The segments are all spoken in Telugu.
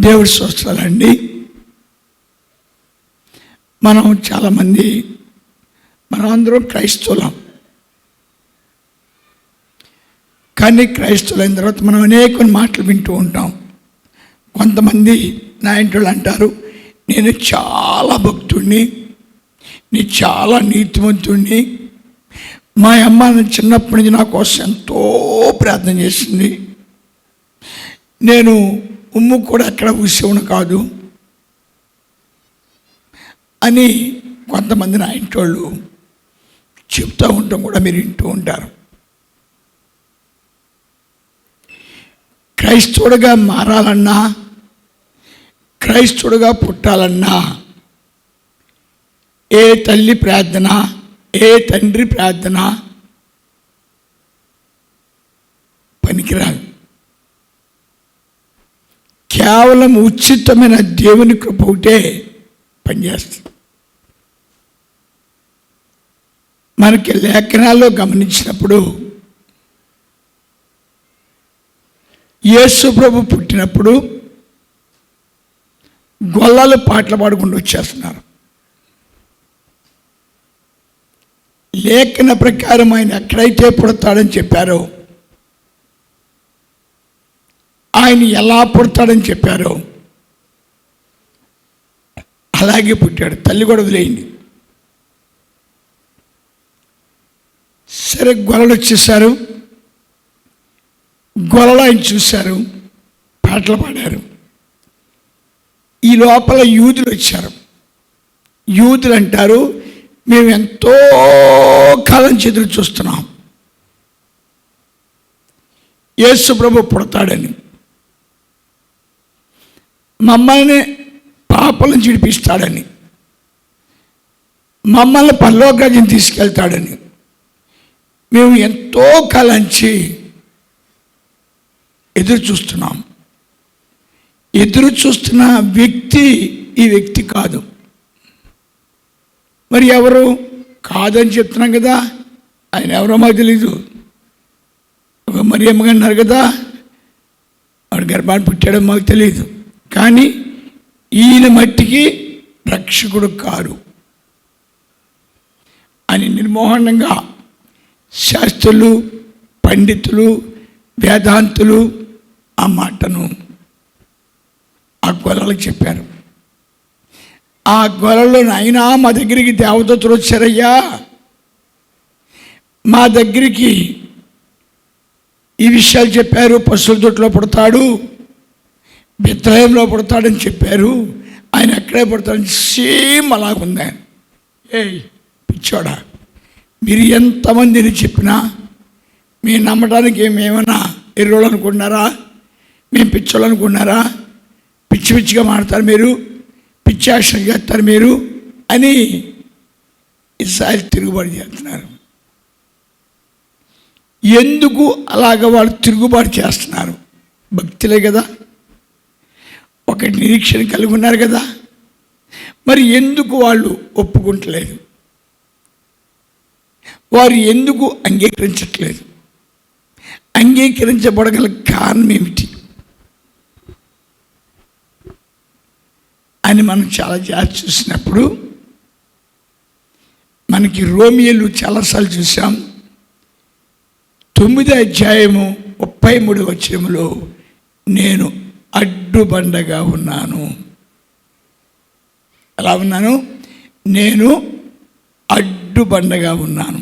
దేవుడి స్తోత్రాలండి. మనం చాలామంది అందరం క్రైస్తవులం. కానీ క్రైస్తవులైన తర్వాత మనం అనేక మాటలు వింటూ ఉంటాం. కొంతమంది నా ఇంటి అంటారు, నేను చాలా భక్తుడిని, నేను చాలా నీతివంతుడిని, మా అమ్మ చిన్నప్పటి నుంచి నా కోసం ఎంతో ప్రార్థన చేసింది, నేను ఉమ్ము కూడా ఎక్కడ ఉసేవును కాదు అని కొంతమంది నా ఇంటి వాళ్ళు చెప్తూ ఉంటాం కూడా మీరు వింటూ ఉంటారు. క్రైస్తవుడిగా మారాలన్నా, క్రైస్తవుడిగా పుట్టాలన్నా ఏ తల్లి ప్రార్థన, ఏ తండ్రి ప్రార్థన పనికిరాదు. కేవలం ఉచితమైన దేవుని కృప ఒకటే పనిచేస్తుంది. మనకి లేఖనాల్లో గమనించినప్పుడు యేసు ప్రభు పుట్టినప్పుడు గొల్లలు పాటలు పాడుకుంటూ వచ్చేస్తున్నారు. లేఖన ప్రకారం ఆయన ఎక్కడైతే పుడతాడని చెప్పారో, ఆయన ఎలా పుడతాడని చెప్పారో అలాగే పుట్టాడు. తల్లి కూడా వదిలేయండి. సరే, గొల్లలు వచ్చేసారు. గొల్లలు ఆయన చూశారు, పాటలు పాడారు. ఈ లోపల యూదులు వచ్చారు. యూదులు అంటారు, మేము ఎంతో కాలం ఎదురు చూస్తున్నాం యేసు ప్రభు పుడతాడని, మమ్మల్ని పాపలను చిడిపిస్తాడని, మమ్మల్ని పరలోకరాజ్యం తీసుకెళ్తాడని మేము ఎంతో కాలంచి ఎదురు చూస్తున్నాం. ఎదురు చూస్తున్న వ్యక్తి ఈ వ్యక్తి కాదు. మరి ఎవరు కాదని చెప్తున్నాం కదా, ఆయన ఎవరో మాకు తెలీదు. ఒక మరియమ్మ అన్నారు కదా, వాడు గర్భాన్ని పుట్టాడో మాకు తెలియదు. కానీ ఈయన మట్టికి రక్షకుడు కారు అని నిర్మోహనంగా శాస్త్రులు, పండితులు, వేదాంతులు ఆ మాటను ఆ గొల్లలకు చెప్పారు. ఆ గొల్లలు, నాయనా మా దగ్గరికి దేవదూతలు వచ్చారయ్యా, మా దగ్గరికి ఈ విషయాలు చెప్పారు, పశువుల దొడ్లో పుడతాడు, బెత్లెహేములో పుడతాడని చెప్పారు, ఆయన ఎక్కడే పుడతాడని సేమ్ అలాగుంది. పిచ్చోడా, మీరు ఎంతమందిని చెప్పినా మీరు నమ్మడానికి మేమన్నా ఎర్రోళ్ళు అనుకుంటున్నారా? మేము పిచ్చోళ్ళు అనుకుంటున్నారా? పిచ్చి పిచ్చిగా మాడతారు మీరు, పిచ్చి యాక్షన్ చేస్తారు మీరు అని ఇస్రాయేల్ తిరుగుబాటు చేస్తున్నారు. ఎందుకు అలాగ వాళ్ళు తిరుగుబాటు చేస్తున్నారు? భక్తులే కదా, ఒక నిరీక్షణ కలిగి ఉన్నారు కదా. మరి ఎందుకు వాళ్ళు ఒప్పుకుంటలేదు? వారు ఎందుకు అంగీకరించట్లేదు? అంగీకరించబడగల కారణం ఏమిటి అని మనం చాలా జాగ్రత్త చూసినప్పుడు మనకి రోమియోలు చాలాసార్లు చూసాం. 9వ అధ్యాయము 33వ వచనములో నేను అడ్డుబండగా ఉన్నాను. ఎలా ఉన్నాను? నేను అడ్డుబండగా ఉన్నాను.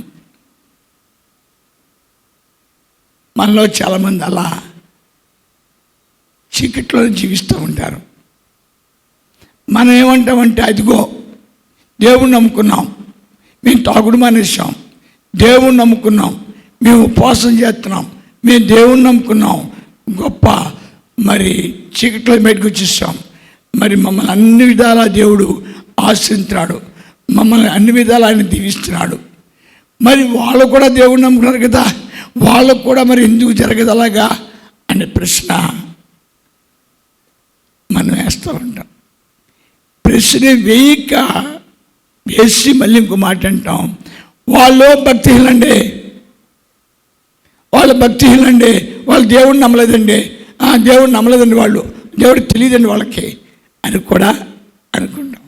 మనలో చాలామంది అలా చీకట్లో జీవిస్తూ ఉంటారు. మనం ఏమంటామంటే, అదిగో దేవుణ్ణి నమ్ముకున్నాం, మేము తాగుడు మానేసాం, దేవుణ్ణి నమ్ముకున్నాం, మేము ఉపవాసం చేస్తున్నాం, మేము దేవుణ్ణి నమ్ముకున్నాం, గొప్ప మరి చీకట్లో బయటకు వచ్చేసాం, మరి మమ్మల్ని అన్ని విధాలా దేవుడు ఆశ్రయించాడు, మమ్మల్ని అన్ని విధాలు ఆయన దీవిస్తున్నాడు. మరి వాళ్ళు కూడా దేవుణ్ణి నమ్ముకున్నారు కదా, వాళ్ళకు కూడా మరి ఎందుకు జరగదు అలాగా అనే ప్రశ్న మనం వేస్తూ ఉంటాం. ప్రశ్న వేసి మళ్ళీ ఇంకో మాట అంటాం, వాళ్ళు భక్తిహీనండి, వాళ్ళు భక్తిహీనండి, వాళ్ళు దేవుడిని నమ్మలేదండి, దేవుడిని నమ్మలేదండి, దేవుడు తెలియదండి వాళ్ళకి అని కూడా అనుకుంటాం.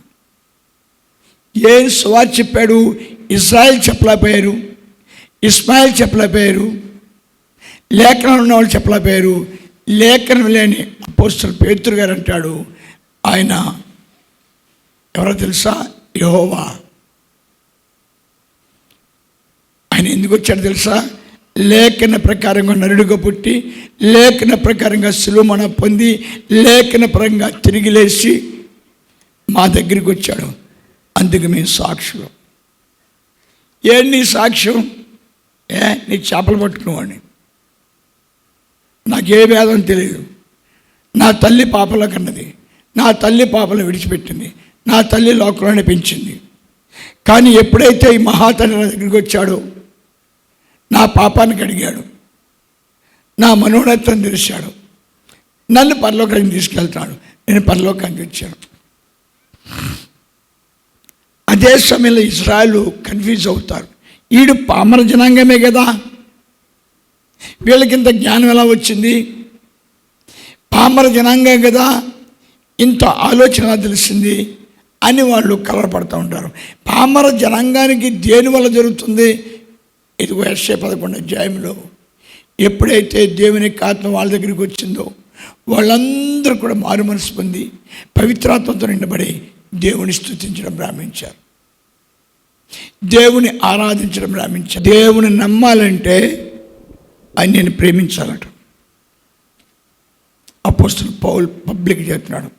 ఏం సువార్త చెప్పాడు? ఇజ్రాయెల్ చెప్పలేకపోయారు, ఇస్మాయిల్ చెప్పలేకపోయారు, లేఖనాలు ఉన్నవాళ్ళు చెప్పలేకపోయారు. లేఖనం లేని అపోస్తలుడు పేతురు గారు అంటాడు, ఆయన ఎవరో తెలుసా? యెహోవా. ఆయన ఎందుకు వచ్చాడు తెలుసా? లేఖన ప్రకారంగా నరుడుగా పుట్టి, లేఖన ప్రకారంగా శిలువ పొంది, లేఖన పరంగా తిరిగి లేచి మా దగ్గరికి వచ్చాడు. అందుకు మేము సాక్షులు. ఏంటి సాక్ష్యం? నీ చేపలు పట్టుకునేవాడిని, నాకే భేదం తెలియదు, నా తల్లి పాపలో కన్నది, నా తల్లి పాపలో విడిచిపెట్టింది, నా తల్లి లోకంలోనే పెంచింది. కానీ ఎప్పుడైతే ఈ మహాతండ్రి నా దగ్గరికి వచ్చాడో, నా పాపానికి అడిగాడు, నా మనోన్నతాన్ని తెరిచాడు, నన్ను పరలోకానికి తీసుకెళ్తాడు, నేను పరలోకానికి వచ్చాను. అదే సమయంలో ఇజ్రాయెలు కన్ఫ్యూజ్ అవుతారు. వీడు పామర జనాంగమే కదా, వీళ్ళకింత జ్ఞానం ఎలా వచ్చింది? పామర జనాంగం కదా, ఇంత ఆలోచన ఎలా తెలిసింది అని వాళ్ళు కలవరపడుతూ ఉంటారు. పామర జనాంగానికి దేని వల్ల జరుగుతుంది? ఇదిగో యెషయా 11 అధ్యాయంలో ఎప్పుడైతే దేవుని ఆత్మ వాళ్ళ దగ్గరికి వచ్చిందో వాళ్ళందరూ కూడా మారు మనసు పొంది పవిత్రాత్మతో నిండబడి దేవుని స్తుతించడం ప్రారంభించారు, దేవుని ఆరాధించడం ప్రారంభించారు. దేవుని నమ్మాలంటే ఆయన్ని ప్రేమించాలట. అపోస్తలుడు పౌలు పబ్లిక్ చేస్తున్నాడు,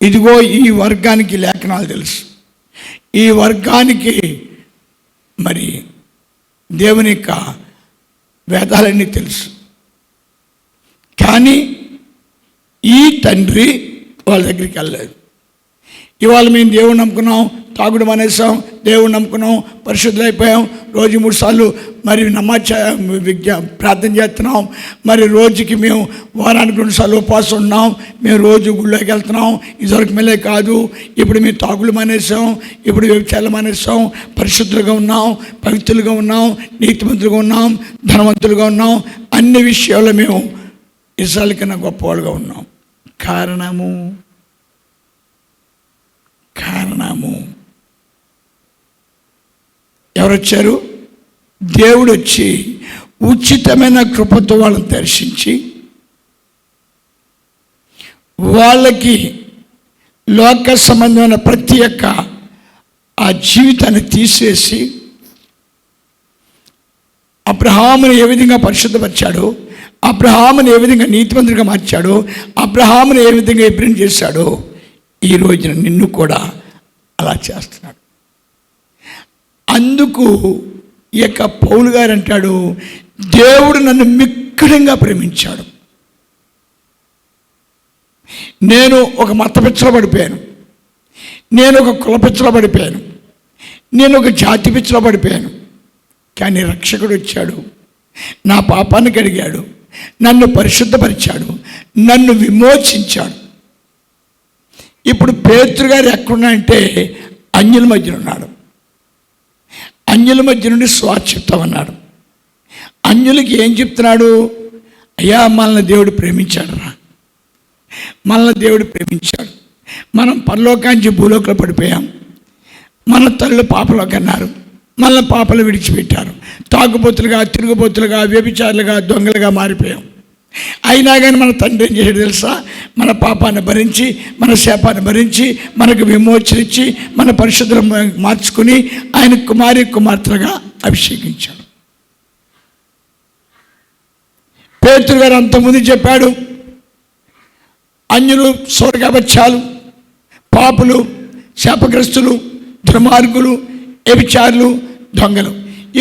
ఇదిగో ఈ వర్గానికి లేఖనాలు తెలుసు, ఈ వర్గానికి మరి దేవుని యొక్క వేదాలన్నీ తెలుసు, కానీ ఈ తండ్రి వాళ్ళ దగ్గరికి వెళ్ళలేదు. ఇవాళ మేము దేవుని నమ్ముకున్నాం, తాగుడు మానేసాం, దేవుని నమ్ముకున్నాం, పరిశుద్ధులు అయిపోయాం, రోజు 3 సార్లు మరి ప్రార్థన చేస్తున్నాం, మరి రోజుకి మేము వారానికి 2 సార్లు ఉపవాసం ఉన్నాం, మేము రోజు గుళ్ళోకి వెళ్తున్నాం, ఇదివరకు మెల్లే కాదు, ఇప్పుడు మేము తాగులు మానేసాం, ఇప్పుడు వ్యభిచారాలు మానేసాం, పరిశుద్ధులుగా ఉన్నాం, పవిత్రులుగా ఉన్నాం, నీతిమంతులుగా ఉన్నాం, ధనవంతులుగా ఉన్నాం, అన్ని విషయాల్లో మేము ఇజ్రాయెల్ కన్నా గొప్పవాళ్ళుగా ఉన్నాం. కారణము ఎవరు వచ్చారు? దేవుడు వచ్చి ఉచితమైన కృపతో వాళ్ళని దర్శించి వాళ్ళకి లోక సంబంధమైన ప్రతి ఒక్క ఆ జీవితాన్ని తీసేసి అబ్రహాముని ఏ విధంగా పరిశుద్ధపరిచాడో, అబ్రహాముని ఏ విధంగా నీతిమంతుడిగా మార్చాడో, అబ్రహాముని ఏ విధంగా ఎబ్రిన్ చేశాడో, ఈ రోజున నిన్ను కూడా అలా చేస్తున్నాడు. అందుకు ఈ యొక్క పౌలు గారు అంటాడు, దేవుడు నన్ను మిక్కిలంగా ప్రేమించాడు. నేను ఒక మత పిచ్చలో పడిపోయాను, నేను ఒక కుల పిచ్చలో పడిపోయాను, నేను ఒక జాతి పిచ్చలో పడిపోయాను, కానీ రక్షకుడు వచ్చాడు, నా పాపాన్ని కడిగాడు, నన్ను పరిశుద్ధపరిచాడు, నన్ను విమోచించాడు. ఇప్పుడు పేతురు గారు ఎక్కడున్నాడంటే అన్యుల మధ్యన ఉన్నాడు. అన్యుల మధ్య నుండి సువార్త చెప్తామన్నాడు. అన్యులకి ఏం చెప్తున్నాడు? అయ్యా, మనల్ని దేవుడు ప్రేమించాడు రా, మనల్ని దేవుడు ప్రేమించాడు, మనం పరలోకాంచి భూలోకంలో పడిపోయాం, మన తల్లు పాపలోకి అన్నారు, మనల్ని పాపలు విడిచిపెట్టారు, తాగుబోతులుగా, తిరుగుబోతులుగా, వ్యభిచారులుగా, దొంగలుగా మారిపోయాం. అయినా కానీ మన తండ్రి ఏం చేశాడు తెలుసా? మన పాపాన్ని భరించి, మన శాపాన్ని భరించి, మనకు విమోచనిచ్చి, మన పరిశుద్ధులు మార్చుకుని ఆయన కుమార్తెలుగా అభిషేకించాడు. పేతురు గారు అంతకుముందు చెప్పాడు, అన్యులు స్వర్గబచ్చాలు, పాపులు, శాపగ్రస్తులు, దుర్మార్గులు, వ్యభిచారులు, దొంగలు.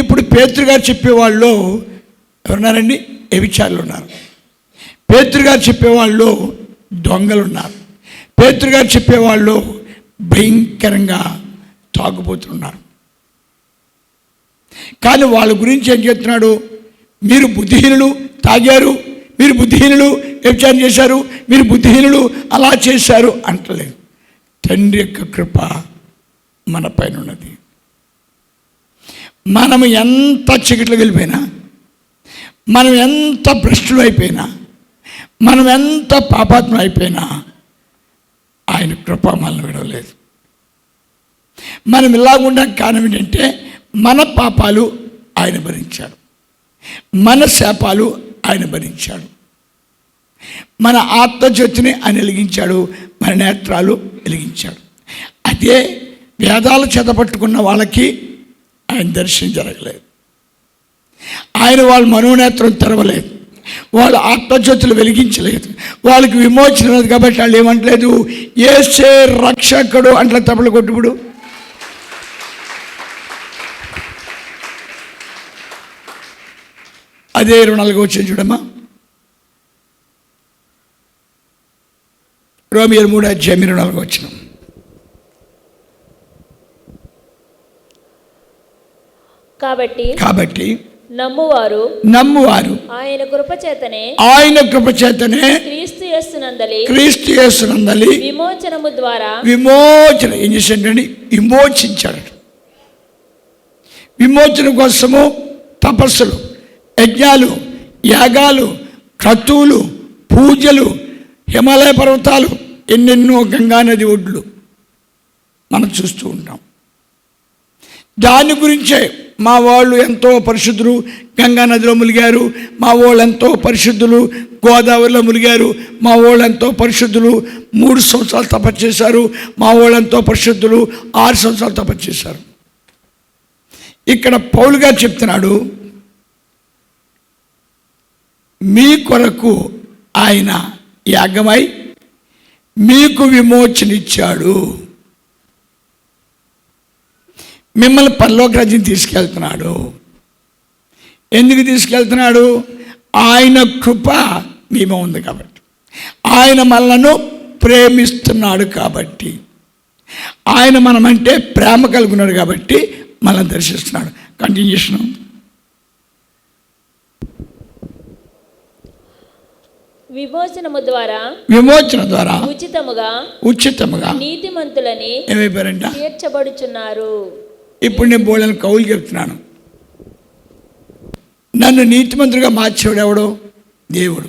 ఇప్పుడు పేతురు గారు చెప్పేవాళ్ళు ఎవరున్నారండి? వ్యభిచారులు ఉన్నారు. పేతురు గారు చెప్పేవాళ్ళు దొంగలు ఉన్నారు. పేతురు గారు చెప్పేవాళ్ళు భయంకరంగా తాగుబోతున్నారు. కానీ వాళ్ళ గురించి ఏం చెప్తున్నాడు? మీరు బుద్ధిహీనులు, తాగారు, మీరు బుద్ధిహీనులు, వ్యభిచారం చేశారు, మీరు బుద్ధిహీనులు, అలా చేశారు అంటలేదు. తండ్రి యొక్క కృప మన పైన ఉన్నది. మనము ఎంత చీకట్లో వెళ్ళిపోయినా, మనం ఎంత భ్రష్టులు అయిపోయినా, మనం ఎంత పాపాత్మ అయిపోయినా ఆయన కృప మనల్ని విడవలేదు. మనం ఇలాగుండా కారణం ఏంటంటే మన పాపాలు ఆయన భరించాడు, మన శాపాలు ఆయన భరించాడు, మన ఆత్మజ్యోతిని ఆయన వెలిగించాడు, మన నేత్రాలు వెలిగించాడు. అదే వేదాలు చేతపట్టుకున్న వాళ్ళకి ఆయన దర్శనం జరగలేదు, ఆయన వాళ్ళ మనోనేత్రం తెరవలేదు, వాళ్ళు ఆత్మజ్యోతులు వెలిగించలేదు, వాళ్ళకి విమోచన లేదు. కాబట్టి వాళ్ళు ఏమంటలేదు, యేసే రక్షకుడు అంట్ల తప్పలు కొట్టుకుడు. అదే 24 వచ్చింది చూడమ్మా, రోమియర్ 3:24 వచ్చిన. కాబట్టి నమ్మువారు ఆయన కృపచేతనే క్రీస్తు యేసునందలి విమోచన ఏం చేశాడండి, విమోచించాడు. విమోచన కోసము తపస్సులు, యజ్ఞాలు, యాగాలు, క్రతువులు, పూజలు, హిమాలయ పర్వతాలు, ఎన్నెన్నో గంగానది ఒడ్లు మనం చూస్తూ ఉంటాం. దాని గురించే మా వాళ్ళు ఎంతో పరిశుద్ధులు గంగానదిలో ములిగారు, మా వాళ్ళు ఎంతో పరిశుద్ధులు గోదావరిలో ములిగారు, మా వాళ్ళు ఎంతో పరిశుద్ధులు 3 సంవత్సరాలు తపస్సు చేశారు, మా వాళ్ళు ఎంతో పరిశుద్ధులు 6 సంవత్సరాలు తపస్సు చేశారు. ఇక్కడ పౌలు గారు చెప్తున్నాడు, మీ కొరకు ఆయన యాగమై మీకు విమోచనిచ్చాడు, మిమ్మల్ని పరలోక రాజ్యం తీసుకెళ్తున్నాడు. ఎందుకు తీసుకెళ్తున్నాడు? ఆయన కృప మేము ఉంది కాబట్టి, ఆయన మనలను ప్రేమిస్తున్నాడు కాబట్టి, ఆయన మనమంటే ప్రేమ కలుగున్నాడు కాబట్టి మనల్ని దర్శిస్తున్నాడు. కంటిన్యూషన్. విమోచన ద్వారా ఉచితముగా నీతిమంతులని ఏమైపోయారంట, తీర్చబడుచున్నారు. ఇప్పుడు నేను బోళ్ళని కౌలు చెప్తున్నాను. నన్ను నీతిమంతుడిగా మార్చేవాడు ఎవడో? దేవుడు.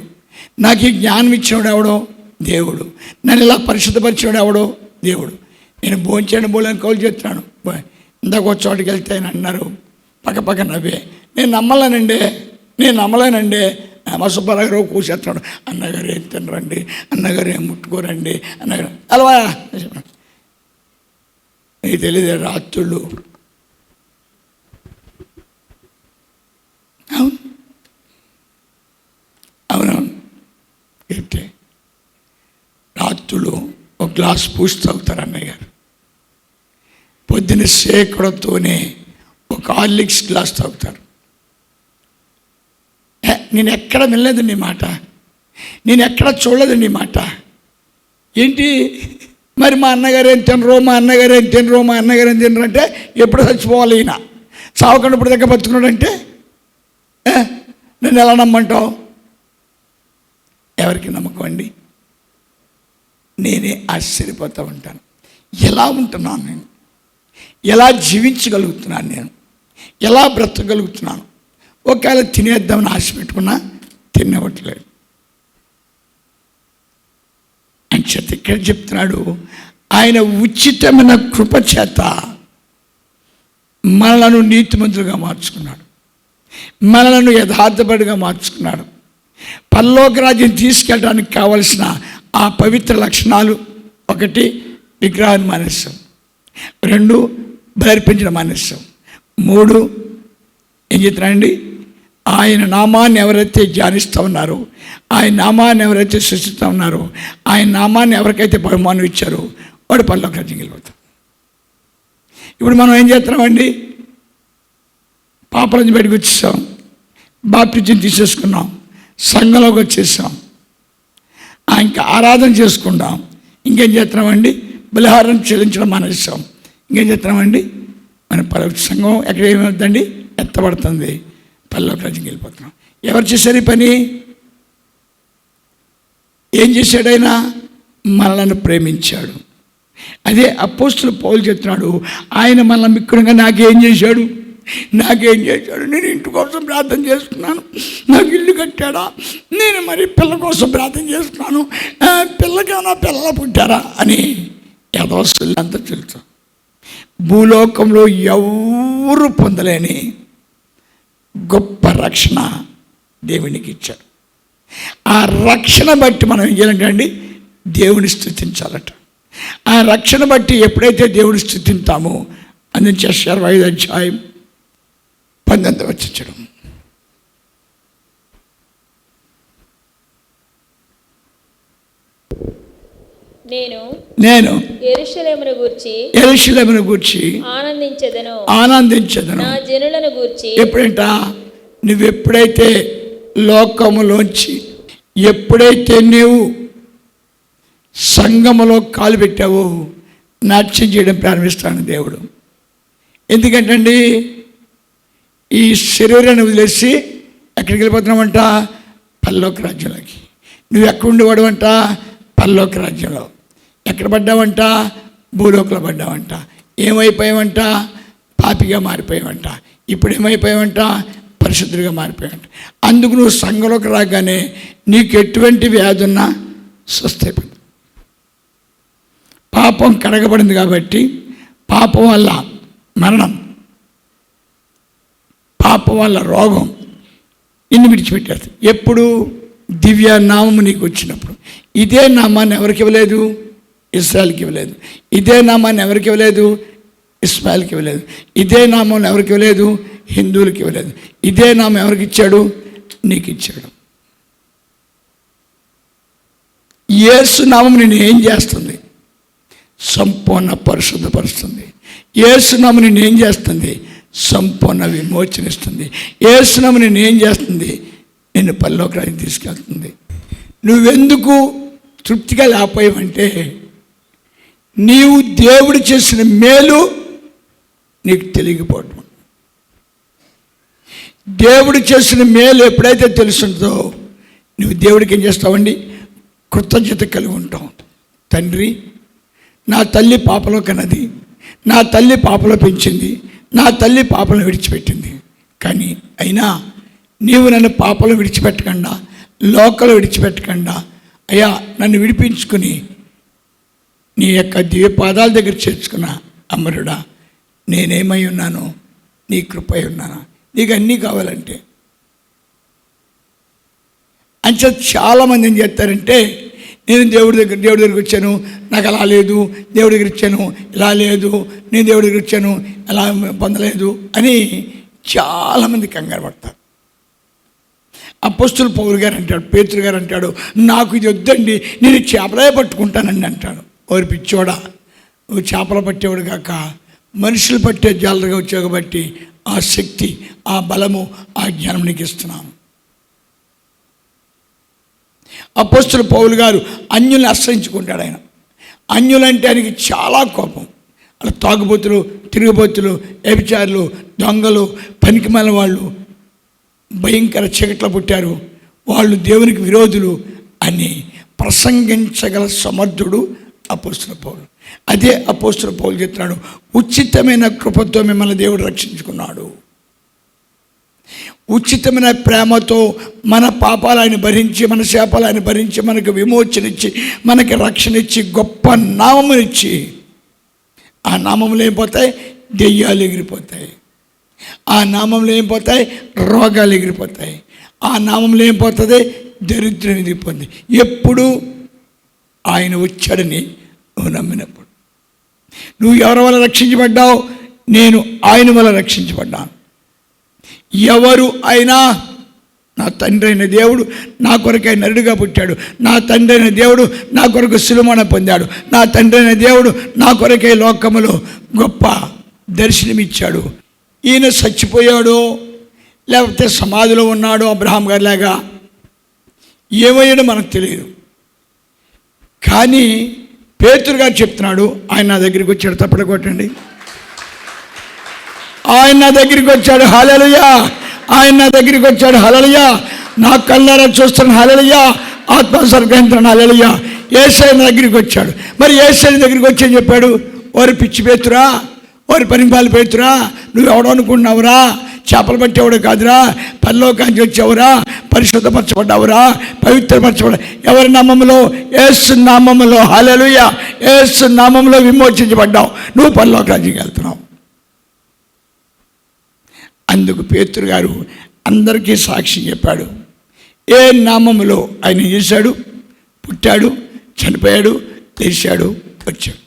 నాకు ఈ జ్ఞానం ఇచ్చేవాడు ఎవడో? దేవుడు. నన్ను ఇలా పరిశుద్ధపరిచేవాడు ఎవడో? దేవుడు. నేను భోంచేయడం బోళ్ళని కౌలు చెప్తున్నాను. ఇందాక ఒక చోటుకి వెళ్తే ఆయన అన్నారు, పక్క నవ్వే, నేను నమ్మలేనండి. మా సుబ్బారావు కూర్చేస్తున్నాడు, అన్నగారు ఏం తినరండి, అన్నగారు ఏం ముట్టుకోరండి, అన్నగారు అలవా నీకు తెలియదు రాత్రులు. అవునవును ఏంటి రాత్రులు ఒక గ్లాస్ పూసి తాగుతారు అన్నయ్య గారు, పొద్దున్న సేకడతోనే ఒక హార్లిక్స్ గ్లాస్ తాగుతారు. నేను ఎక్కడ వినలేదు నీ మాట, నేను ఎక్కడ చూడలేదు నీ మాట. ఏంటి మరి మా అన్నగారు ఏం తినరు, మా అన్నగారు ఏం తినరు అంటే ఎప్పుడు చచ్చిపోవాలి ఈయన, సావకుండా ఇప్పుడు దగ్గర బతుకున్నాడంటే నన్ను ఎలా నమ్మంటావు? ఎవరికి నమ్మకం అండి? నేనే ఆశ్చర్యపోతూ ఉంటాను. ఎలా ఉంటున్నాను నేను, ఎలా జీవించగలుగుతున్నాను, నేను ఎలా బ్రతకగలుగుతున్నాను. ఒకవేళ తినేద్దామని ఆశ పెట్టుకున్నా తినేవట్లేదు. అని చేత ఇక్కడ చెప్తున్నాడు, ఆయన ఉచితమైన కృప చేత మనలను నీతిమంతులుగా మార్చుకున్నాడు, మనలను యథార్థపడిగా మార్చుకున్నాడు. పరలోక రాజ్యం తీసుకెళ్ళడానికి కావలసిన ఆ పవిత్ర లక్షణాలు: 1 విగ్రహాన్ని మానేస్తాం, 2 బలర్పించడం మానేస్తాం, 3 ఏం చెప్తున్నానండి, ఆయన నామాన్ని ఎవరైతే ధ్యానిస్తూ ఉన్నారో, ఆయన నామాన్ని ఎవరైతే సృష్టిస్తూ ఉన్నారో, ఆయన నామాన్ని ఎవరికైతే బహుమానం ఇచ్చారో వాడు పరలోక రాజ్యం వెళ్ళిపోతాం. ఇప్పుడు మనం ఏం చేస్తున్నామండి, పాపల నుంచి బయటకు వచ్చేసాం, బాప్టిజం తీసేసుకున్నాం, సంఘంలోకి వచ్చేసాం, ఇంకా ఆరాధన చేసుకుంటాం. ఇంకేం చేస్తున్నామండి, బలిహారం చెల్లించడం మానేస్తాం. ఇంకేం చేస్తున్నామండి, మన సంఘం ఎక్కడ ఏమవుతుందండి, ఎత్తబడుతుంది, పరలోక రాజ్యంకి వెళ్ళిపోతున్నాం. ఎవరు చేశారు ఈ పని? ఏం చేశాడైనా మనల్ని ప్రేమించాడు. అదే అపోస్తులు పౌలు చెప్తున్నాడు, ఆయన మనల్ని మిక్కుడంగా నాకేం చేశాడు? నాకేం చేశాడు? నేను ఇంటి కోసం ప్రార్థన చేస్తున్నాను, నాకు ఇల్లు కట్టాడా? నేను మరి పిల్ల కోసం ప్రార్థన చేస్తున్నాను, పిల్లకైనా పిల్లలు పుట్టారా అని యథాస్తులు అంతా తెలుసు. భూలోకంలో ఎవరు పొందలేని గొప్ప రక్షణ దేవునికి ఇచ్చాడు. ఆ రక్షణ బట్టి మనం ఏం చేయాలంటే అండి, దేవుని స్తుతించాలట. ఆ రక్షణ బట్టి ఎప్పుడైతే దేవుని స్తుతింతామో అందుని చేశారు 5వ అధ్యాయం 19వ వచనం. నేను యెరూషలేమును గూర్చి ఆనందించెదను నా జనులను గూర్చి. ఎప్పుడంట? నువ్వెప్పుడైతే లోకములోంచి ఎప్పుడైతే నీవు సంఘములో కాలు పెట్టావో నాట్యం చేయడం ప్రారంభిస్తాను దేవుడు. ఎందుకంటే ఈ శరీరాన్ని వదిలేసి ఎక్కడికి వెళ్ళిపోతున్నావంట? పరలోక రాజ్యంలోకి. నువ్వు ఎక్కడ ఉండేవాడువంట? పరలోక రాజ్యంలో. ఎక్కడ పడ్డావంట? భూలోకంలో పడ్డావంట. ఏమైపోయావంట? పాపిగా మారిపోయావంట. ఇప్పుడు ఏమైపోయావంట? పరిశుద్ధుడిగా మారిపోయావంట. అందుకు నువ్వు సంఘంలోకి రాగానే నీకు ఎటువంటి వ్యాధి ఉన్నా స్వస్థైపోయింది. పాపం కడగబడింది కాబట్టి పాపం వల్ల మరణం, పాపం వల్ల రోగం ఇన్ని విడిచిపెట్టారు. ఎప్పుడు? దివ్య నామము నీకు వచ్చినప్పుడు. ఇదే నామాన్ని ఎవరికి ఇవ్వలేదు? ఇస్రాయల్కి ఇవ్వలేదు. ఇదే నామాన్ని ఎవరికి ఇవ్వలేదు? ఇస్మాయిల్కి ఇవ్వలేదు. ఇదే నామం ఎవరికి ఇవ్వలేదు? హిందువులకి ఇవ్వలేదు. ఇదే నామం ఎవరికి ఇచ్చాడు? నీకు ఇచ్చాడు. యేసు నామం నిన్ను ఏం చేస్తుంది? సంపూర్ణ పరిశుద్ధపరుస్తుంది. యేసు నామం నిన్ను ఏం చేస్తుంది? సంపూర్ణ విమోచనిస్తుంది. యేసు నామం నిన్ను ఏం చేస్తుంది? నిన్ను పరలోక రాజ్యం తీసుకెళ్తుంది. నువ్వెందుకు తృప్తిగా లేకపోయావంటే నీవు దేవుడు చేసిన మేలు నీకు తెలియకపోవడం. దేవుడు చేసిన మేలు ఎప్పుడైతే తెలుస్తుందో నువ్వు దేవుడికి ఏం చేస్తావండి? కృతజ్ఞత కలిగి ఉంటావు. తండ్రి, నా తల్లి పాపలో కన్నది, నా తల్లి పాపలో పెంచింది, నా తల్లి పాపలను విడిచిపెట్టింది. కానీ అయినా నీవు నన్ను పాపలు విడిచిపెట్టకుండా, లోకలు విడిచిపెట్టకుండా, అయ్యా నన్ను విడిపించుకుని నీ యొక్క దివ్య పాదాల దగ్గర చేర్చుకున్న అమరుడా, నేనేమై ఉన్నాను? నీ కృపై ఉన్నాను. నీకు అన్నీ కావాలంటే అంచే చాలామంది ఏం చేస్తారంటే, నేను దేవుడి దగ్గరికి వచ్చాను, నాకు అలా లేదు, దేవుడి దగ్గర ఇచ్చాను ఇలా లేదు, నేను దేవుడి దగ్గర ఇచ్చాను ఎలా పొందలేదు అని చాలామంది కంగారు పడతారు. అపోస్తలుడు పౌలు గారు అంటాడు, పేతురు గారు అంటాడు, నాకు ఇది వద్దండి, నేను చేపలే పట్టుకుంటానండి అంటాడు. ఓరి పిచ్చోడా, నువ్వు చేపలు పట్టేవాడు కాక మనుషులు పట్టే జాలరుగా వచ్చావు కాబట్టి ఆ శక్తి, ఆ బలము, ఆ జ్ఞానం నీకు ఇస్తున్నాను. అపోస్తలుడు పౌలు గారు అన్యుల్ని ఆశ్రయించుకుంటాడు. ఆయన అన్యులంటే ఆయనకి చాలా కోపం. అలా తాగుబోతులు, తిరుగుబోతులు, వ్యభిచారులు, దొంగలు, పనికిమాలిన వాళ్ళు, భయంకర చీకట్లో పుట్టారు, వాళ్ళు దేవునికి విరోధులు అని ప్రసంగించగల సమర్థుడు అపోస్తలుడు పౌలు. అదే అపోస్తలుడు పౌలు చెప్తున్నాడు, ఉచితమైన కృపతో మిమ్మల్ని దేవుడు రక్షించుకున్నాడు. ఉచితమైన ప్రేమతో మన పాపాలు ఆయన భరించి, మన శాపాలు ఆయన భరించి, మనకు విమోచన ఇచ్చి, మనకి రక్షణ ఇచ్చి, గొప్ప నామమునిచ్చి, ఆ నామంలో ఏం పోతాయి? దెయ్యాలు ఎగిరిపోతాయి. ఆ నామంలో ఏం పోతాయి? రోగాలు ఎగిరిపోతాయి. ఆ నామంలో ఏం పోతుంది? దరిద్రం ఎగిరిపోతుంది. ఎప్పుడు? ఆయన వచ్చాడని నువ్వు నమ్మినప్పుడు. నువ్వు ఎవరి వల్ల రక్షించబడ్డావు? నేను ఆయన వల్ల రక్షించబడ్డాను. ఎవరు అయినా? నా తండ్రి అయిన దేవుడు నా కొరకై నరుడుగా పుట్టాడు, నా తండ్రి అయిన దేవుడు నా కొరకు సిలువను పొందాడు, నా తండ్రి అయిన దేవుడు నా కొరకై లోకములో గొప్ప దర్శనమిచ్చాడు. ఈయన చచ్చిపోయాడు, లేకపోతే సమాధిలో ఉన్నాడు అబ్రహాం గారిలాగా, ఏమయ్యాడో మనకు తెలియదు. కానీ పేతురు గారు చెప్తున్నాడు, ఆయన నా దగ్గరికి వచ్చాడు. తప్పట కొట్టండి. ఆయన నా దగ్గరికి వచ్చాడు. హల్లెలూయా. ఆయన నా దగ్గరికి వచ్చాడు. హల్లెలూయా. నా కళ్ళారా చూస్తున్నాను. హల్లెలూయా. ఆత్మసర్గంతున్న హల్లెలూయా. యేసయ్య నా దగ్గరికి వచ్చాడు. మరి యేసయ్య దగ్గరికి వచ్చి ఏం చెప్పాడు? ఓరి పిచ్చి పేతురా, ఓరి పనిపాలు పేతురా, నువ్వెవడో అనుకున్నావురా, చేపలు పట్టేవాడు కాదురా, పరలోకానికి వచ్చావురా, పరిశుద్ధపరచబడ్డావురా, పవిత్రపరచబడ్డా. ఎవరి నామములో? యేసు నామములో. హల్లెలూయా. యేసు నామములో విమోచించబడ్డావు, నువ్వు పరలోకానికి వెళ్తున్నావు. అందుకు పేతురు గారు అందరికీ సాక్షి చెప్పాడు. ఏ నామములో ఆయన చేశాడు? పుట్టాడు, చనిపోయాడు, లేచాడు, వచ్చాడు.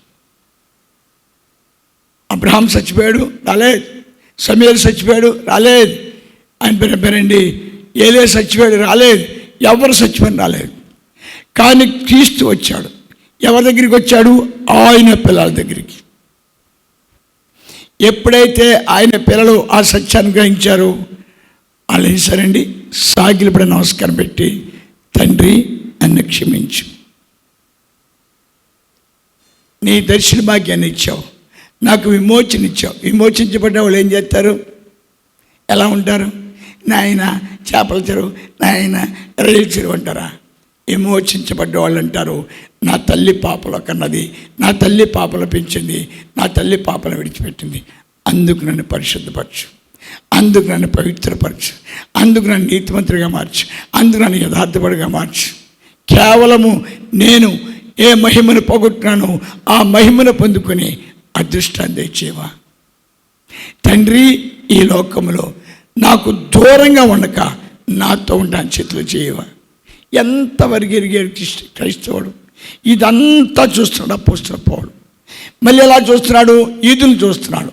అబ్రహాం చచ్చిపోయాడు, రాలేదు. సమూయేలు చచ్చిపోయాడు, రాలేదు. ఆయన పేరండి ఏలే చచ్చిపోయాడు, రాలేదు. ఎవరు చచ్చిపోయిన రాలేదు. కానీ క్రీస్తు వచ్చాడు. ఎవరి దగ్గరికి వచ్చాడు? ఆయన పిల్లల దగ్గరికి. ఎప్పుడైతే ఆయన పిల్లలు ఆ సత్యాన్ని గ్రహించారో వాళ్ళు ఏం సరండి, సాగిలిపడి నమస్కారం పెట్టి, తండ్రి నన్ను క్షమించు, నీ దర్శన భాగ్యాన్ని ఇచ్చావు, నాకు విమోచన ఇచ్చావు. విమోచించబడ్డ వాళ్ళు ఏం చేస్తారు? ఎలా ఉంటారు? నాయన చేపల చెరువు, నాయన రైలు చెరువు అంటారా? విమోచించబడ్డ వాళ్ళు అంటారు, నా తల్లి పాపలో కన్నది, నా తల్లి పాపలో పెంచింది, నా తల్లి పాపను విడిచిపెట్టింది, అందుకు నన్ను పరిశుద్ధపరచు, అందుకు నన్ను పవిత్రపరచు, అందుకు నన్ను నీతిమంతుడిగా మార్చు, అందుకు నన్ను యథార్థపడిగా మార్చు. కేవలము నేను ఏ మహిమను పోగొట్టున్నానో ఆ మహిమను పొందుకొని అదృష్టాన్ని తెచ్చేవా. తండ్రి, ఈ లోకంలో నాకు దూరంగా ఉండక నాతో ఉండని చేతులు చేయవా. ఎంతవరకు ఎరిగాడు క్రైస్తవుడు? ఇదంతా చూస్తున్నాడు అపోస్తలుల పౌలు. మళ్ళీ ఎలా చూస్తున్నాడు? యూదులు చూస్తున్నాడు.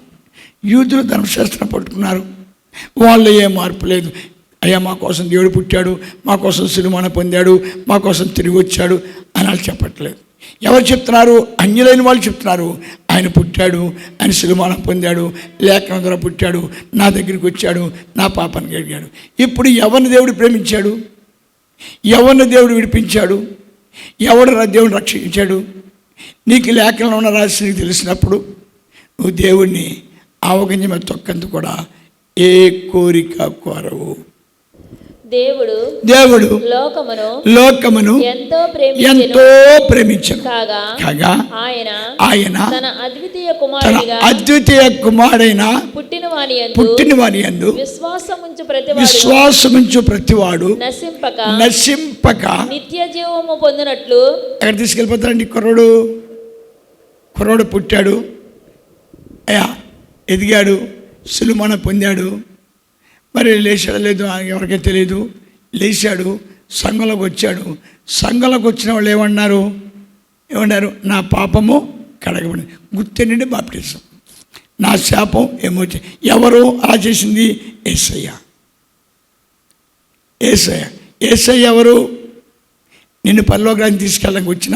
యూదులు ధర్మశాస్త్రం పట్టుకున్నారు, వాళ్ళు ఏ మార్పు లేదు. అయ్యా, మా కోసం దేవుడు పుట్టాడు, మా కోసం సిలువను పొందాడు, మా కోసం తిరిగి వచ్చాడు అని వాళ్ళు చెప్పట్లేదు. ఎవరు చెప్తున్నారు? అన్యులైన వాళ్ళు చెప్తున్నారు, ఆయన పుట్టాడు, ఆయన సిలువను పొందాడు, లేఖనం ద్వారా పుట్టాడు, నా దగ్గరికి వచ్చాడు, నా పాపాన్ని కడిగాడు. ఇప్పుడు ఎవరిని దేవుడు ప్రేమించాడు? ఎవరిని దేవుడు విడిపించాడు? ఎవడు దేవుడు రక్షించాడు? నీకు లేఖనంలో ఉన్న రాసి నీకు తెలిసినప్పుడు నువ్వు దేవుణ్ణి అవగంజ మీద తొక్కందుకు కూడా ఏ కోరిక కోరవు. దేవుడు లోకమును ఎంతో ప్రేమించను కాగా ఆయన తన అద్వితీయ కుమారుడైన పుట్టినవాని యందు విశ్వాసముంచు ప్రతివాడు నశింపక నిత్య జీవము పొందినట్లు. ఎక్కడ తీసుకెళ్ళిపోతారండి? కుర్రోడు పుట్టాడు, అయ్యా ఎదిగాడు, సిలువను పొందాడు, మరి లేచాడు లేదు ఎవరికీ తెలియదు. లేచాడు, సంఘంలోకి వచ్చాడు. సంఘంలోకి వచ్చిన వాళ్ళు ఏమన్నారు? నా పాపము కడగబడి, గుర్తెండి బాప్టిజం, నా శాపం ఏమొచ్చి. ఎవరు అలా చేసింది? యేసయ్య ఎవరు? నిన్ను పరలోకానికి తీసుకెళ్ళడానికి వచ్చిన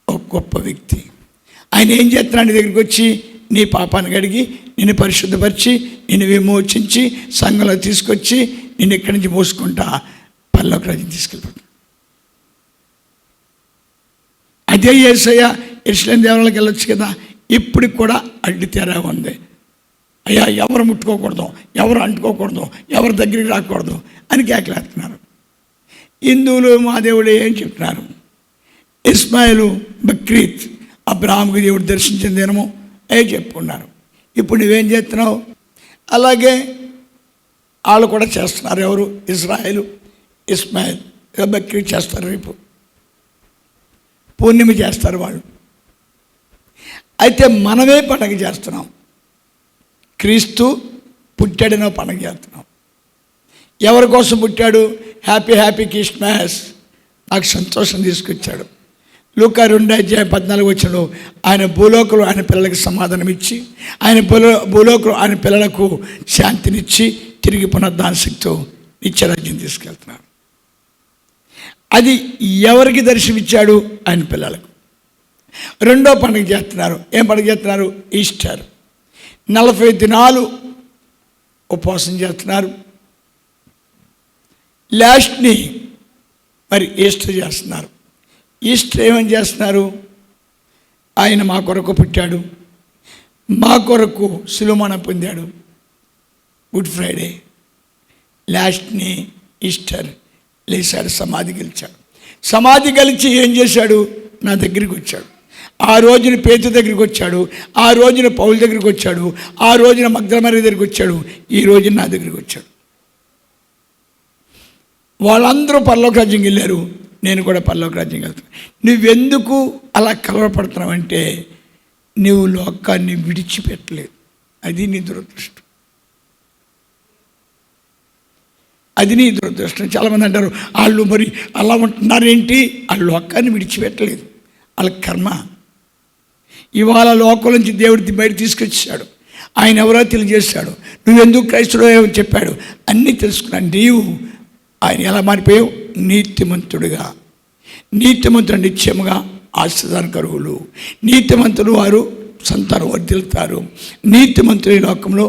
ఒక గొప్ప వ్యక్తి. ఆయన ఏం చేస్తున్నాడు? నీ దగ్గరికి వచ్చి నీ పాపాన్ని కడిగి, నిన్ను పరిశుద్ధపరిచి, నిన్ను విమోచించి, సంఘంలో తీసుకొచ్చి, నిన్ను ఇక్కడి నుంచి మోసుకుంటా పరలోకానికి తీసుకెళ్ళిపోతాడు. అదే యేసయ్య యెరూషలేము దేవాలయానికి వెళ్ళొచ్చు కదా. ఇప్పటికి కూడా అడ్డు తెరా ఉంది. అయ్యా, ఎవరు ముట్టుకోకూడదు, ఎవరు అంటుకోకూడదు, ఎవరి దగ్గరికి రాకూడదు అని కేకలేస్తున్నారు. హిందువులు మా దేవుడు ఏం చెప్తున్నారు? ఇస్మాయిలు బక్రీద్, అబ్రహాముకి దేవుడు దర్శించిన దినము చెప్పుకున్నారు. ఇప్పుడు నువ్వేం చేస్తున్నావు? అలాగే వాళ్ళు కూడా చేస్తున్నారు. ఎవరు? ఇజ్రాయేలు, ఇస్మాయిల్ బక్రీద్ చేస్తారు, రేపు పూర్ణిమ చేస్తారు వాళ్ళు. అయితే మనమే పండగ చేస్తున్నాం, క్రీస్తు పుట్టాడనో పండగ చేస్తున్నాం. ఎవరి కోసం పుట్టాడు? హ్యాపీ క్రిస్మస్, నాకు సంతోషం తీసుకొచ్చాడు. లూకా 2:14 ఆయన భూలోకులు ఆయన పిల్లలకు సమాధానం ఇచ్చి, ఆయన భూలోకులు ఆయన పిల్లలకు శాంతినిచ్చి, తిరిగి పునరుద్ధానశక్తితో నిత్యరాజ్యం తీసుకెళ్తున్నారు. అది ఎవరికి దర్శనమిచ్చాడు? ఆయన పిల్లలకు. రెండో పండుగ చేస్తున్నారు. ఏం పండుగ చేస్తున్నారు? ఈస్టర్. 40 దినాలు ఉపవాసం చేస్తున్నారు. లాస్ట్ని మరి ఈస్టర్ చేస్తున్నారు. ఈస్టర్ ఏమని చేస్తున్నారు? ఆయన మా కొరకు పుట్టాడు, మా కొరకు సిలువను పొందాడు. Good Friday. లాస్ట్ని ఈస్టర్ లేచాడు, సమాధి గెలిచాడు. సమాధి గెలిచి ఏం చేశాడు? నా దగ్గరికి వచ్చాడు. ఆ రోజున పేతురు దగ్గరికి వచ్చాడు, ఆ రోజున పౌలు దగ్గరికి వచ్చాడు, ఆ రోజున మగ్దలమరి దగ్గరికి వచ్చాడు, ఈ రోజున నా దగ్గరికి వచ్చాడు. వాళ్ళందరూ పరలోక రాజ్యంకి వెళ్ళారు, నేను కూడా పరలోక రాజ్యంకి వెళ్తాను. నువ్వెందుకు అలా కలవరపడుతున్నావంటే నువ్వు లోకాన్ని విడిచిపెట్టలేదు. అది నీ దురదృష్టం, అది నీ దురదృష్టం. చాలామంది అంటారు వాళ్ళు మరి అలా ఉంటున్నారేంటి, వాళ్ళు లోకాన్ని విడిచిపెట్టలేదు, వాళ్ళ కర్మ. ఇవాళ లోకం నుంచి దేవుడి బయట తీసుకొచ్చాడు, ఆయన ఎవరో తెలియజేశాడు, నువ్వెందుకు క్రైస్తవుడో ఏమో చెప్పాడు, అన్నీ తెలుసుకున్నాను. నీవు ఆయన ఎలా మారిపోయావు? నీతిమంతుడుగా. నీతిమంతుడు నిత్యముగా ఆశీర్వాదకరువులు. నీతిమంతులు వారు సంతానం వర్ధిల్లుతారు. నీతిమంతులు ఈ లోకంలో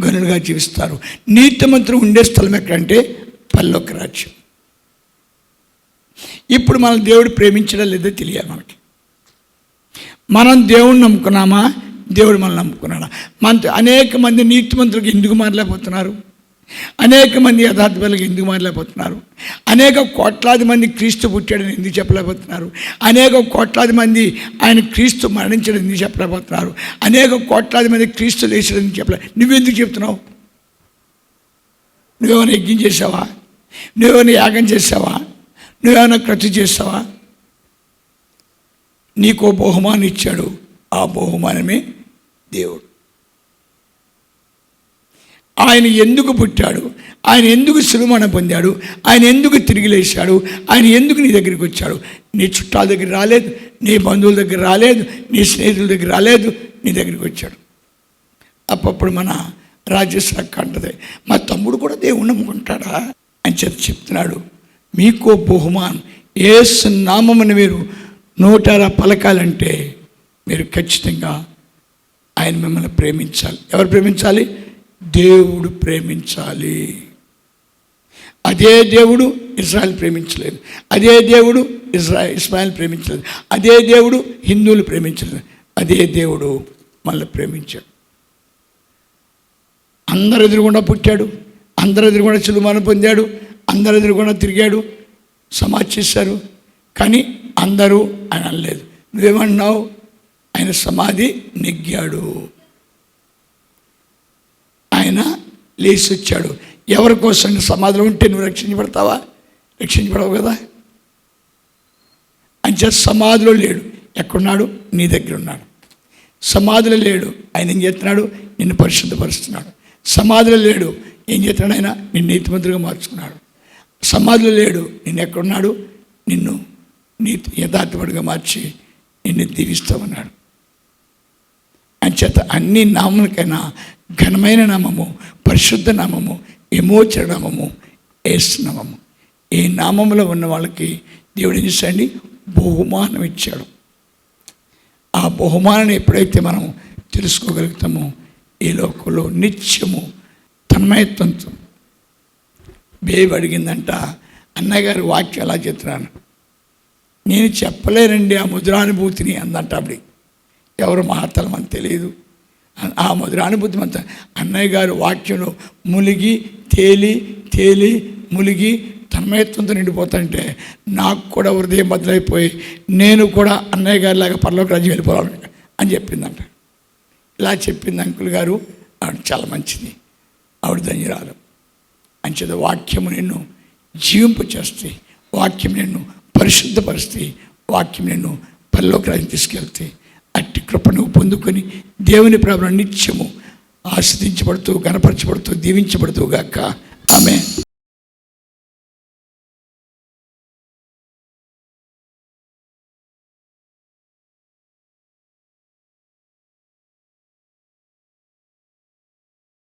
గనులుగా జీవిస్తారు. నీతిమంతులు ఉండే స్థలం ఎక్కడంటే పరలోక రాజ్యం. ఇప్పుడు మనం దేవుడు ప్రేమించడం లేదో తెలియాలి మనకి. మనం దేవుడిని నమ్ముకున్నామా, దేవుడు మనల్ని నమ్ముకున్నాడా? అనేక మంది నీతిమంతులకు ఎందుకు మారలేకపోతున్నారు? అనేక మంది యథార్థులకు ఎందుకు మారలేకపోతున్నారు? అనేక కోట్లాది మంది క్రీస్తు పుట్టాడని ఎందుకు చెప్పలేకపోతున్నారు? అనేక కోట్లాది మంది ఆయన క్రీస్తు మరణించడం ఎందుకు చెప్పలేకపోతున్నారు? అనేక కోట్లాది మంది క్రీస్తు లేచడం ఎందుకు చెప్పలేదు? నువ్వెందుకు చెప్తున్నావు? నువ్వేమైనా యజ్ఞం చేసావా? నువ్వేమైనా యాగం చేసావా? నువ్వేమైనా క్రతు చేసావా? నీకో బహుమానం ఇచ్చాడు, ఆ బహుమానమే దేవుడు. ఆయన ఎందుకు పుట్టాడు, ఆయన ఎందుకు శిలుమరణ పొందాడు, ఆయన ఎందుకు తిరిగి లేచాడు, ఆయన ఎందుకు నీ దగ్గరికి వచ్చాడు? నీ చుట్టాల దగ్గర రాలేదు, నీ బంధువుల దగ్గర రాలేదు, నీ స్నేహితుల దగ్గర రాలేదు, నీ దగ్గరికి వచ్చాడు. అప్పుడు మన రాజేశ్వరక్క అంటది, మా తమ్ముడు కూడా దేవుణ్ణి నమ్ముకుంటాడా అని చెప్తున్నాడు. మీకో బహుమానం, యేసు నామమును మీరు 100 పలకాలంటే మీరు ఖచ్చితంగా ఆయన మిమ్మల్ని ప్రేమించాలి. ఎవరు ప్రేమించాలి? దేవుడు ప్రేమించాలి. అదే దేవుడు ఇజ్రాయెల్ ప్రేమించలేదు, అదే దేవుడు ఇస్మాయిల్ ప్రేమించలేదు, అదే దేవుడు హిందువులు ప్రేమించలేదు, అదే దేవుడు మనల్ని ప్రేమించాడు. అందరు ఎదురుగుండా పుట్టాడు, అందరు ఎదురుగుండా సిలువను పొందాడు, అందరు ఎదురుగుండా తిరిగాడు, సమాధి చేశారు. కానీ అందరూ ఆయన అనలేదు. నువ్వేమన్నావు? ఆయన సమాధి నెగ్గాడు, ఆయన లేచి వచ్చాడు. ఎవరి కోసం సమాధిలో ఉంటే నువ్వు రక్షించబడతావా? రక్షించబడవు కదా. అంచే సమాధిలో లేడు, ఎక్కడున్నాడు? నీ దగ్గర ఉన్నాడు. సమాధిలో లేడు, ఆయన ఏం చేస్తున్నాడు? నిన్ను పరిశుద్ధపరుస్తున్నాడు. సమాధిలో లేడు, ఏం చేస్తున్నాడు? ఆయన నిన్ను నీతిమంతుడిగా మార్చుకున్నాడు. సమాధిలో లేడు, నిన్ను ఎక్కడున్నాడు? నిన్ను యథార్థపడిగా మార్చి నిన్ను దీవిస్తామన్నాడు. అంచేత అన్ని నామములకైనా ఘనమైన నామము, పరిశుద్ధ నామము, విమోచన నామము, యేసు నామము. ఈ నామములో ఉన్న వాళ్ళకి దేవుడు ఏం చేశాడండి? బహుమానం ఇచ్చాడు. ఆ బహుమానాన్ని ఎప్పుడైతే మనం తెలుసుకోగలుగుతామో ఈ లోకంలో నిత్యము తన్మయత్వంతో. బేబీ అడిగిందంట, అన్నగారు వాక్యం ఎలా చెప్తున్నాను, నేను చెప్పలేనండి ఆ మధురానుభూతిని అందంట. అప్పుడు ఎవరు మాటలు మనకు తెలియదు, ఆ మధురానుభూతి అంతా అన్నయ్య గారు వాక్యంలో ములిగి తేలి తేలి ములిగి తన్మయత్వంతో నిండిపోతుంటే నాకు కూడా హృదయం బదులైపోయి నేను కూడా అన్నయ్య గారి లాగా పరలోక రాజ్యం వెళ్ళిపోవాలి అని చెప్పిందంట. ఇలా చెప్పింది అంకుల్ గారు. ఆవిడ చాలా మంచిది, ఆవిడ ధన్యురాలు. అంచేత వాక్యము నిన్ను జీవింపు చేస్తే, వాక్యం నిన్ను పరిశుద్ధపరిస్తే, వాక్యం నిన్ను పరలోక రాజ్యం తీసుకెళ్తే, అట్టి కృప నువ్వు పొందుకొని దేవుని ప్రేమను నిత్యము ఆస్వాదించబడుతూ, గణపరచబడుతూ, దీవించబడుతూ గాక. ఆమేన్.